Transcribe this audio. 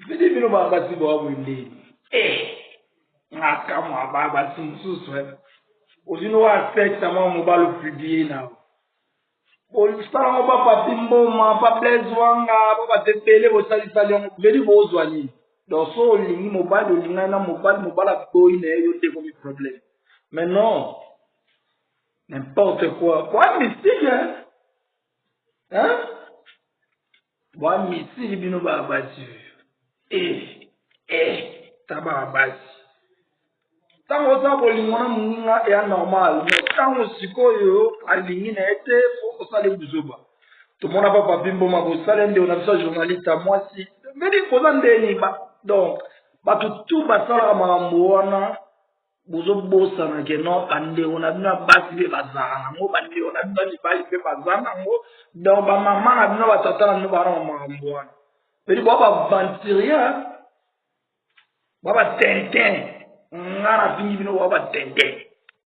Vedi bino baba si bo winde. Ngaka mwa baba simsusu. Ozino wa sex ama mo balu publier na. Olùsọ̀rọ̀ wọn bá pàtí ń bó ma bá blẹ́sì wọn ń ga bá pàtí pélé bó sálí sálí ọmọ bẹ́ẹ̀ni bó zọ ní lọ́sọ̀ òlì ní mobile òlì ńlá iná mobile àgbo ilẹ̀ yóò dé fún mi problem. Mais non, n'importe quoi. Wọ́n mi sí yẹn. Wọ́n mi sí ibi ní bàbá sí. Tábà bàbá sí. Táwọn sábò lè wọ́n mú ní ẹ̀yà normal. Táwọn sìkò yóò àlìyìn náà ẹ̀ tẹ́ fún ọ̀sálẹ̀ bùzọ́bà. Tout le monde n'a pas papy mboma bosalende on a besoin journaliste à moi si mais dit ko ndeni ba donc ba tout ba sala mambo wana bozo bosa na ke no pande on a bina basi be bazana mo pande on a bina ni bali be bazana mo donc ba mama na bina ba tata na ba na mambo wana mais bo ba vantiria ba tintin ngara fini bino ba tintin